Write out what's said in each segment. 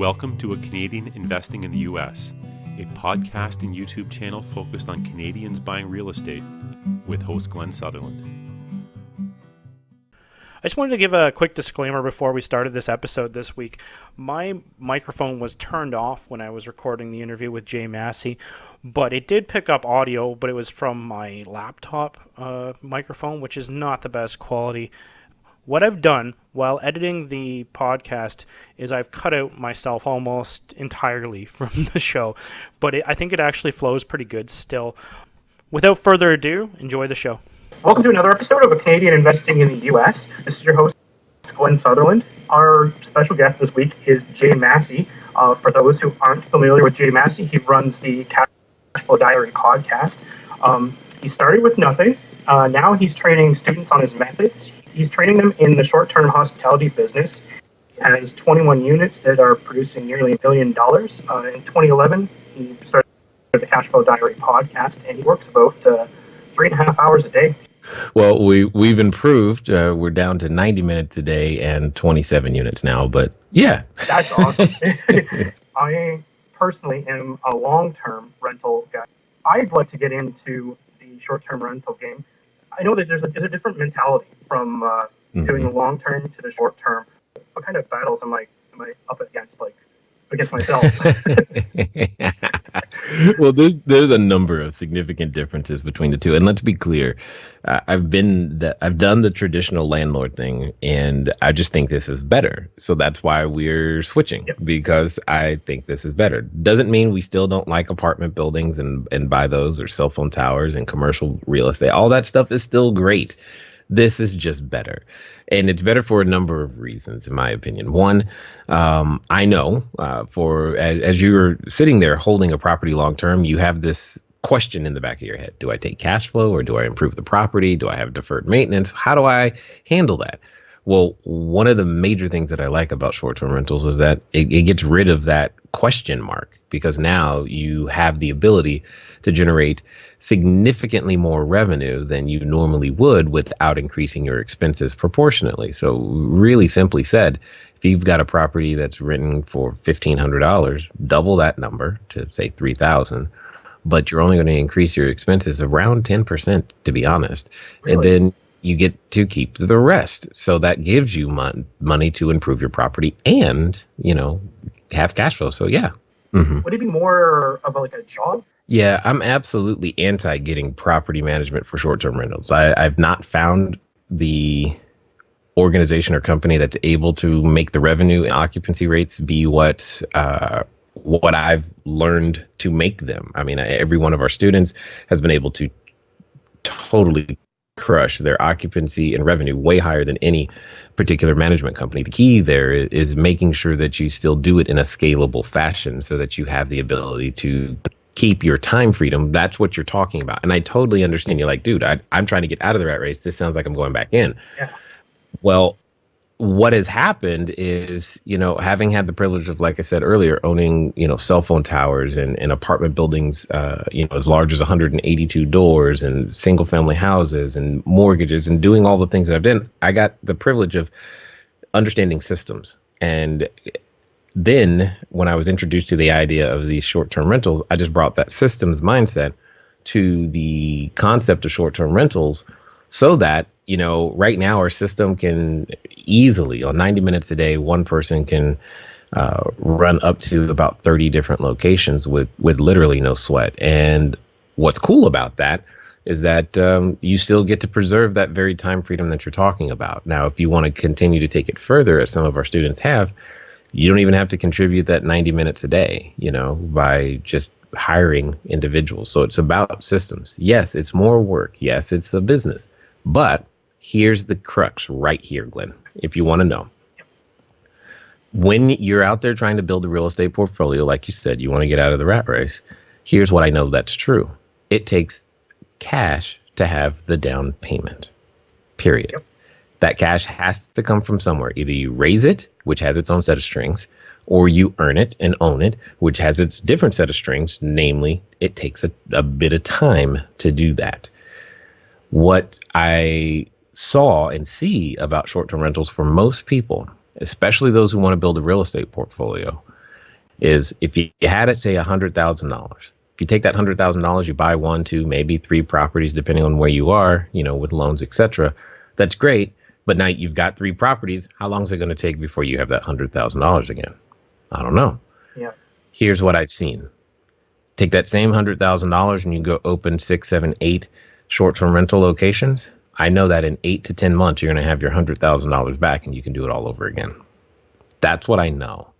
Welcome to A Canadian Investing in the U.S., a podcast and YouTube channel focused on Canadians buying real estate, with host Glenn Sutherland. I just wanted to give a quick disclaimer before we started this episode this week. My microphone was turned off when I was recording the interview with Massey, but it did pick up audio, but it was from my laptop microphone, which is not the best quality. What I've done while editing the podcast is I've cut out myself almost entirely from the show, but I think it actually flows pretty good still. Without further ado, enjoy the show. Welcome to another episode of A Canadian Investing in the U.S. This is your host, Glenn Sutherland. Our special guest this week is Massey. For those who aren't familiar with Massey, he runs the Cash Flow Diary podcast. He started with nothing. Now he's training students on his methods. He's training them in the short-term hospitality business. He has 21 units that are producing nearly $1 billion. In 2011, he started the Cash Flow Diary podcast, and he works about 3.5 hours a day. Well, we've improved. We're down to 90 minutes a day and 27 units now, but yeah. That's awesome. I personally am a long-term rental guy. I'd like to get into the short-term rental game. I know that there's a different mentality from doing the long-term to the short-term. What kind of battles am I up against, against myself? Well, there's a number of significant differences between the two, and let's be clear. I've done the traditional landlord thing, and I just think this is better. So that's why we're switching, because I think this is better. Doesn't mean we still don't like apartment buildings and buy those, or cell phone towers and commercial real estate. All that stuff is still great. This is just better. And it's better for a number of reasons, in my opinion. One, I know as you're sitting there holding a property long term, you have this question in the back of your head. Do I take cash flow, or do I improve the property? Do I have deferred maintenance? How do I handle that? Well, one of the major things that I like about short-term rentals is that it gets rid of that question mark, because now you have the ability to generate significantly more revenue than you normally would without increasing your expenses proportionately. So really simply said, if you've got a property that's written for $1,500, double that number to say $3,000, but you're only going to increase your expenses around 10%, to be honest. Really? And then you get to keep the rest. So that gives you money to improve your property and, have cash flow. So yeah. Mm-hmm. Would it be more of a job? Yeah, I'm absolutely anti getting property management for short-term rentals. I've not found the organization or company that's able to make the revenue and occupancy rates be what I've learned to make them. I mean, every one of our students has been able to totally crush their occupancy and revenue way higher than any particular management company. The key there is making sure that you still do it in a scalable fashion so that you have the ability to keep your time freedom. That's what you're talking about. And I totally understand. You're like, dude, I'm trying to get out of the rat race. This sounds like I'm going back in. Yeah. Well, what has happened is, having had the privilege of, like I said earlier, owning, cell phone towers and apartment buildings, as large as 182 doors and single family houses and mortgages and doing all the things that I've done, I got the privilege of understanding systems. And then when I was introduced to the idea of these short-term rentals, I just brought that systems mindset to the concept of short-term rentals so that, right now our system can easily, on 90 minutes a day, one person can run up to about 30 different locations with literally no sweat. And what's cool about that is that you still get to preserve that very time freedom that you're talking about. Now, if you want to continue to take it further, as some of our students have, you don't even have to contribute that 90 minutes a day, by just hiring individuals. So it's about systems. Yes, it's more work. Yes, it's a business. But here's the crux right here, Glenn, if you want to know. When you're out there trying to build a real estate portfolio, like you said, you want to get out of the rat race. Here's what I know that's true. It takes cash to have the down payment, period. Yep. That cash has to come from somewhere. Either you raise it, which has its own set of strings, or you earn it and own it, which has its different set of strings. Namely, it takes a bit of time to do that. What I saw and see about short-term rentals for most people, especially those who want to build a real estate portfolio, is if you had it, say $100,000. If you take that $100,000, you buy 1, 2, maybe 3 properties, depending on where you are, with loans, etc. That's great. But now you've got 3 properties. How long is it going to take before you have that $100,000 again? I don't know. Yeah. Here's what I've seen. Take that same $100,000 and you go open 6, 7, 8 short-term rental locations. I know that in 8 to 10 months, you're going to have your $100,000 back and you can do it all over again. That's what I know.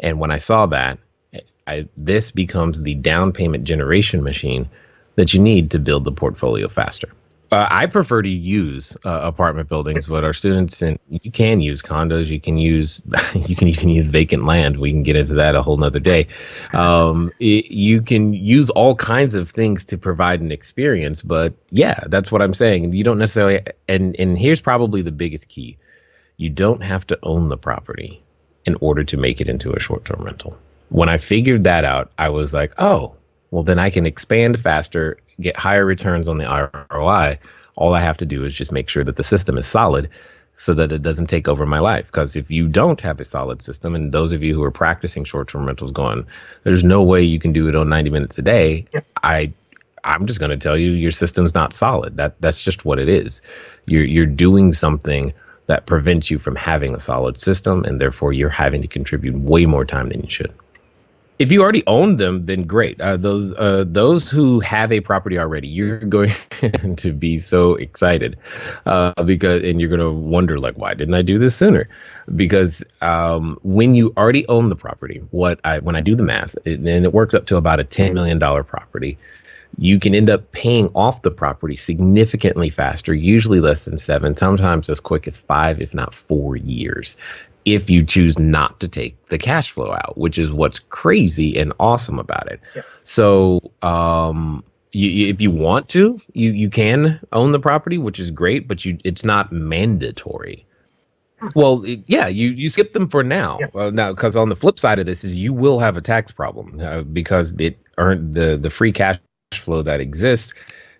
And when I saw that, this becomes the down payment generation machine that you need to build the portfolio faster. I prefer to use apartment buildings, but our students, and you can use condos, you can even use vacant land. We can get into that a whole nother day. You can use all kinds of things to provide an experience, but yeah, that's what I'm saying. You don't necessarily, and here's probably the biggest key. You don't have to own the property in order to make it into a short-term rental. When I figured that out, I was like, oh, well, then I can expand faster, get higher returns on the ROI. All I have to do is just make sure that the system is solid so that it doesn't take over my life. Because if you don't have a solid system, and those of you who are practicing short-term rentals going, there's no way you can do it on 90 minutes a day. Yeah. I'm just going to tell you, your system's not solid. That's just what it is. You're doing something that prevents you from having a solid system, and therefore you're having to contribute way more time than you should. If you already own them, then great. Those who have a property already, you're going to be so excited and you're going to wonder, like, why didn't I do this sooner? Because when you already own the property, when I do the math, and it works up to about a $10 million property, you can end up paying off the property significantly faster, usually less than 7, sometimes as quick as 5, if not 4 years, if you choose not to take the cash flow out, which is what's crazy and awesome about it. Yeah. So if you want to, you can own the property, which is great, but it's not mandatory. Well, you skip them for now. Yeah. Now, because on the flip side of this is you will have a tax problem because it earned the free cash flow that exists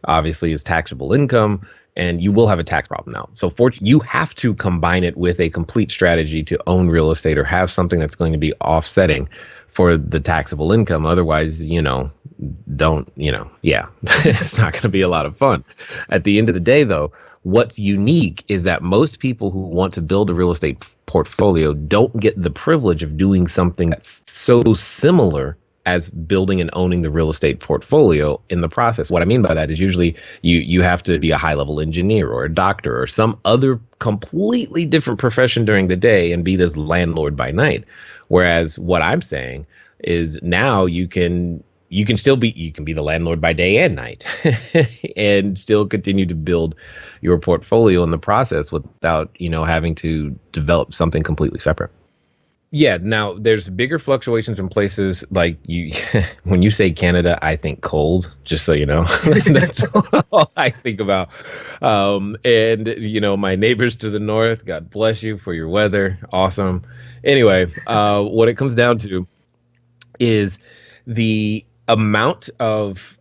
obviously is taxable income, and you will have a tax problem now. So you have to combine it with a complete strategy to own real estate or have something that's going to be offsetting for the taxable income. Otherwise, it's not going to be a lot of fun. At the end of the day, though, what's unique is that most people who want to build a real estate portfolio don't get the privilege of doing something that's so similar as building and owning the real estate portfolio in the process. What I mean by that is usually you have to be a high-level engineer or a doctor or some other completely different profession during the day and be this landlord by night. Whereas what I'm saying is now you can be the landlord by day and night and still continue to build your portfolio in the process without, having to develop something completely separate. Yeah, now there's bigger fluctuations in places like when you say Canada, I think cold, just so you know. That's all I think about. And my neighbors to the north, God bless you for your weather. Awesome. Anyway, what it comes down to is the amount of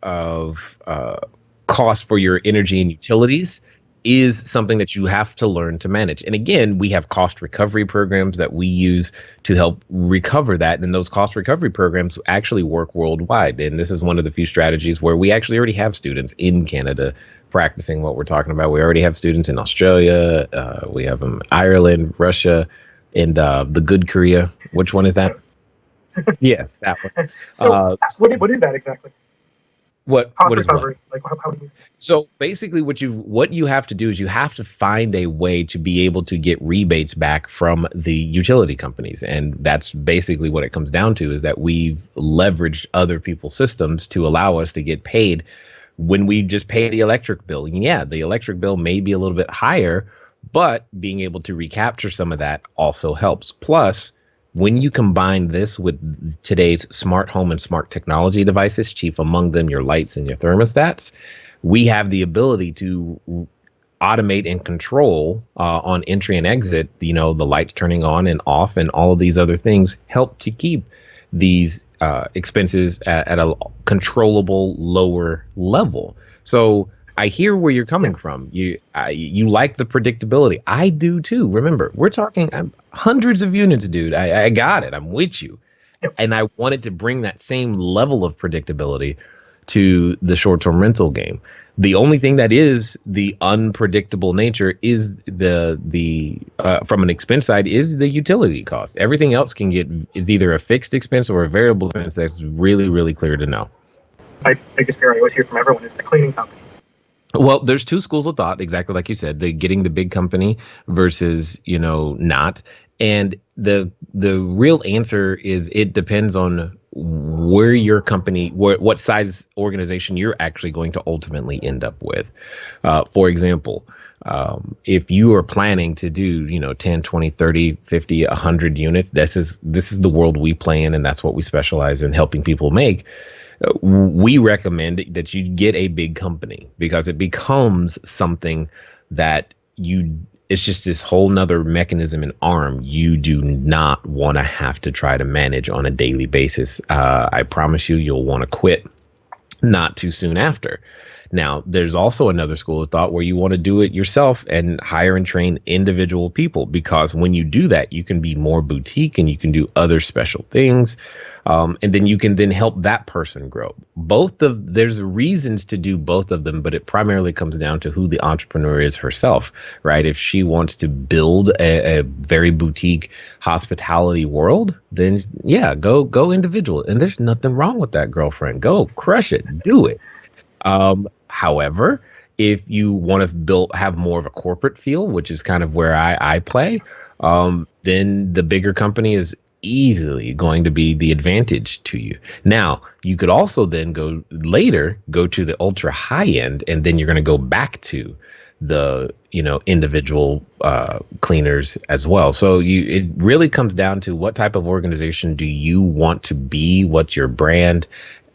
cost for your energy and utilities is something that you have to learn to manage. And again, we have cost recovery programs that we use to help recover that. And those cost recovery programs actually work worldwide. And this is one of the few strategies where we actually already have students in Canada practicing what we're talking about. We already have students in Australia. We have them in Ireland, Russia, and the good Korea. Which one is that? Yeah, that one. So what is that exactly? What is recovery? What? Like how do you? So basically, what you have to do is you have to find a way to be able to get rebates back from the utility companies, and that's basically what it comes down to. Is that we've leveraged other people's systems to allow us to get paid when we just pay the electric bill. And yeah, the electric bill may be a little bit higher, but being able to recapture some of that also helps. Plus, when you combine this with today's smart home and smart technology devices, chief among them your lights and your thermostats, we have the ability to automate and control on entry and exit, the lights turning on and off and all of these other things help to keep these expenses at a controllable lower level. So I hear where you're coming from. You like the predictability. I do too. Remember, we're talking hundreds of units, dude. I got it. I'm with you. Yep. And I wanted to bring that same level of predictability to the short-term rental game. The only thing that is the unpredictable nature is the from an expense side is the utility cost. Everything else is either a fixed expense or a variable expense that's really, really clear to know. My biggest fear I always hear from everyone is the cleaning companies. Well, there's two schools of thought, exactly like you said, the getting the big company versus, not. And the real answer is it depends on where your company, what size organization you're actually going to ultimately end up with. For example, if you are planning to do, 10, 20, 30, 50, 100 units, this is the world we play in, and that's what we specialize in helping people make. We recommend that you get a big company because it becomes something that it's just this whole nother mechanism and arm you do not want to have to try to manage on a daily basis. I promise you'll want to quit not too soon after. Now, there's also another school of thought where you want to do it yourself and hire and train individual people, because when you do that, you can be more boutique and you can do other special things. And then you can then help that person grow. There's reasons to do both of them, but it primarily comes down to who the entrepreneur is herself, right? If she wants to build a very boutique hospitality world, then yeah, go individual. And there's nothing wrong with that, girlfriend. Go crush it, do it. However, if you want to have more of a corporate feel, which is kind of where I play, then the bigger company is easily going to be the advantage to you. Now, you could also then go to the ultra high end, and then you're going to go back to the individual cleaners as well. So it really comes down to what type of organization do you want to be? What's your brand?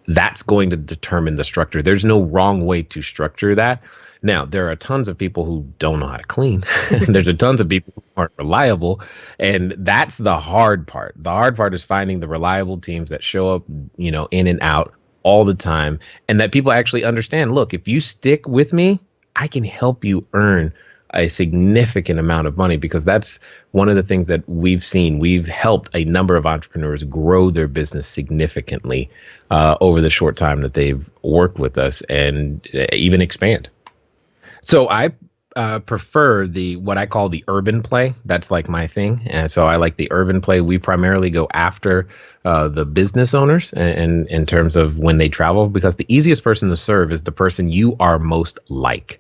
That's going to determine the structure. There's no wrong way to structure that. Now, there are tons of people who don't know how to clean. There's a tons of people who aren't reliable. And that's the hard part. The hard part is finding the reliable teams that show up, in and out all the time. And that people actually understand, look, if you stick with me, I can help you earn a significant amount of money, because that's one of the things that we've seen. We've helped a number of entrepreneurs grow their business significantly over the short time that they've worked with us, and even expand. So I prefer what I call the urban play. That's like my thing. And so I like the urban play. We primarily go after the business owners and in terms of when they travel, because the easiest person to serve is the person you are most like.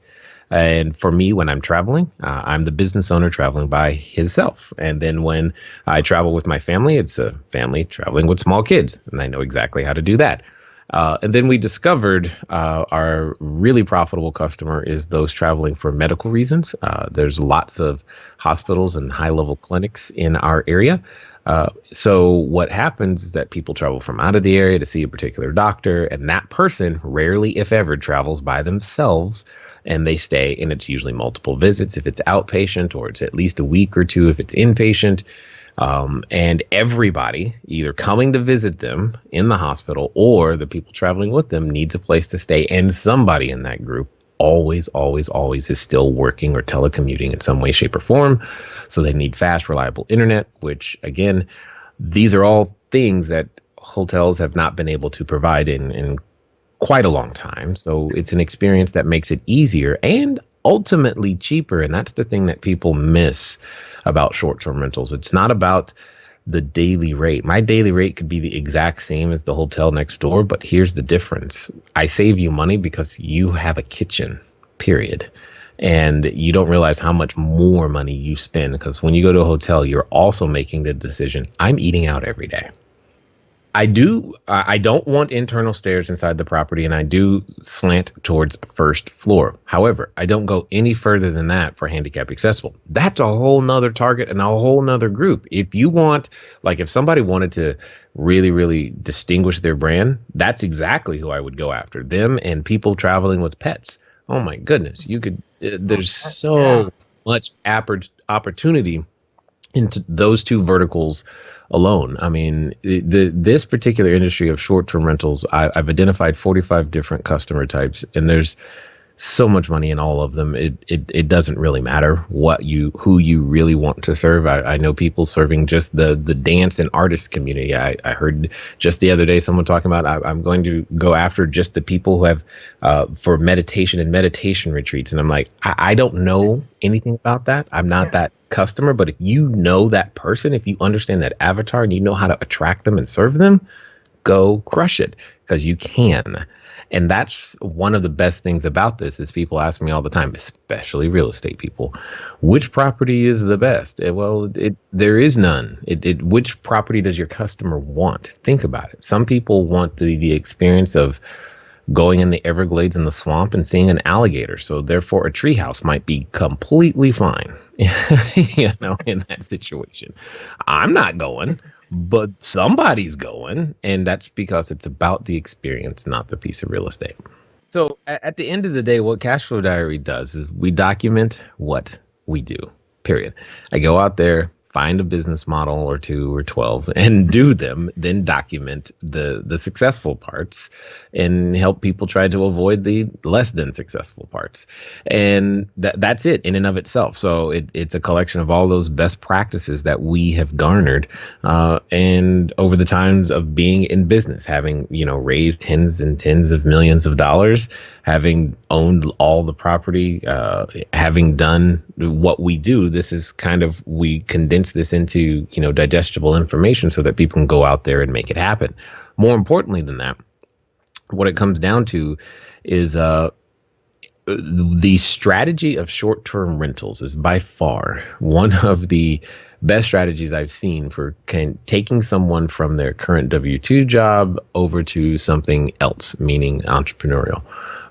And for me, when I'm traveling, I'm the business owner traveling by himself. And then when I travel with my family, it's a family traveling with small kids. And I know exactly how to do that. And then we discovered our really profitable customer is those traveling for medical reasons. There's lots of hospitals and high-level clinics in our area. So what happens is that people travel from out of the area to see a particular doctor, and that person rarely, if ever, travels by themselves, and they stay, and it's usually multiple visits if it's outpatient, or it's at least a week or two if it's inpatient. And everybody either coming to visit them in the hospital or the people traveling with them needs a place to stay. And somebody in that group always is still working or telecommuting in some way, shape, or form. So they need fast, reliable internet, which again, these are all things that hotels have not been able to provide in quite a long time. So it's an experience that makes it easier and ultimately cheaper. And that's the thing that people miss about short-term rentals. It's not about the daily rate. My daily rate could be the exact same as the hotel next door, but here's the difference. I save you money because you have a kitchen, period. And you don't realize how much more money you spend, because when you go to a hotel, you're also making the decision, I'm eating out every day. I don't want internal stairs inside the property, and I do slant towards first floor. However, I don't go any further than that for handicap accessible. That's a whole nother target and a whole nother group. If you want, if somebody wanted to really, really distinguish their brand, that's exactly who I would go after. Them and people traveling with pets. Oh my goodness. There's so much opportunity into those two verticals alone. I mean, this particular industry of short-term rentals, I've identified 45 different customer types, and there's so much money in all of them. It doesn't really matter who you really want to serve. I know people serving just the dance and artist community. I heard just the other day someone talking about I'm going to go after just the people who have for meditation and meditation retreats. And I'm like, I don't know anything about that. I'm not that customer, but if you know that person, if you understand that avatar and you know how to attract them and serve them, go crush it, because you can. And that's one of the best things about this is people ask me all the time, especially real estate people, which property is the best? Well, there is none. Which property does your customer want? Think about it. Some people want the experience of going in the Everglades in the swamp and seeing an alligator. So therefore a treehouse might be completely fine, in that situation. I'm not going, but somebody's going. And that's because it's about the experience, not the piece of real estate. So at the end of the day, what Cashflow Diary does is we document what we do, period. I go out there, find a business model or 2 or 12 and do them, then document the successful parts and help people try to avoid the less than successful parts. And that's it in and of itself. So it's a collection of all those best practices that we have garnered and over the times of being in business, having, raised tens and tens of millions of dollars, having owned all the property, having done what we do. This is we condense this into, digestible information so that people can go out there and make it happen. More importantly than that, what it comes down to is the strategy of short-term rentals is by far one of the best strategies I've seen for taking someone from their current W-2 job over to something else, meaning entrepreneurial.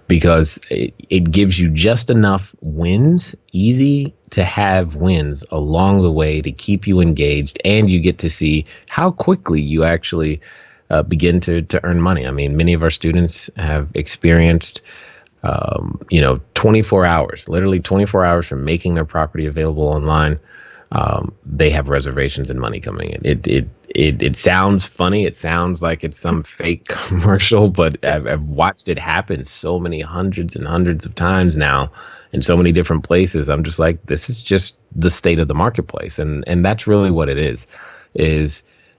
Because it gives you just enough wins, easy to have wins along the way to keep you engaged, and you get to see how quickly you actually begin to earn money. I mean, many of our students have experienced 24 hours, literally 24 hours from making their property available online. They have reservations and money coming in. It sounds funny. It sounds like it's some fake commercial, but I've watched it happen so many hundreds and hundreds of times now in so many different places. I'm just like, this is just the state of the marketplace. And that's really what it is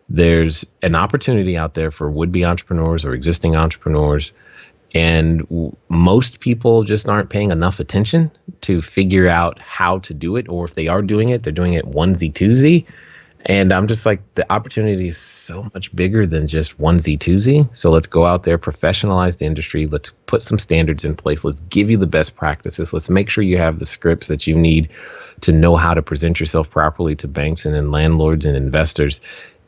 there's an opportunity out there for would-be entrepreneurs or existing entrepreneurs. And most people just aren't paying enough attention to figure out how to do it. Or if they are doing it, they're doing it onesie, twosie. And I'm just like, the opportunity is so much bigger than just onesie, twosie. So let's go out there, professionalize the industry. Let's put some standards in place. Let's give you the best practices. Let's make sure you have the scripts that you need to know how to present yourself properly to banks and landlords and investors.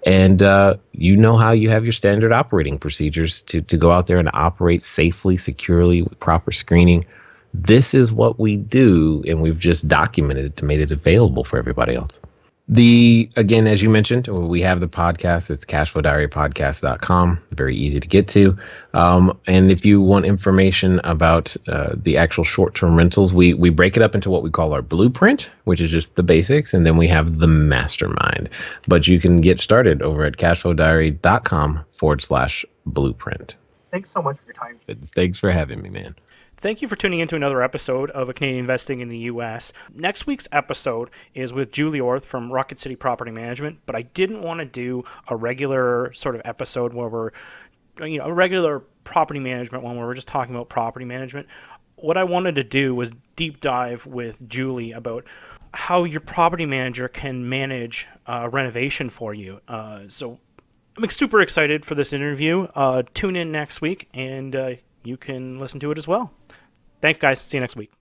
And how you have your standard operating procedures to go out there and operate safely, securely, with proper screening. This is what we do, and we've just documented it to make it available for everybody else. Again, as you mentioned, we have the podcast. It's cashflowdiarypodcast.com. Very easy to get to. And if you want information about the actual short-term rentals, we break it up into what we call our blueprint, which is just the basics. And then we have the mastermind. But you can get started over at cashflowdiary.com/blueprint. Thanks so much for your time. Thanks for having me, man. Thank you for tuning into another episode of A Canadian Investing in the U.S. Next week's episode is with Julie Orth from Rocket City Property Management, but I didn't want to do a regular sort of episode where we're, a regular property management one where we're just talking about property management. What I wanted to do was deep dive with Julie about how your property manager can manage renovation for you. So I'm super excited for this interview. Tune in next week, and you can listen to it as well. Thanks, guys. See you next week.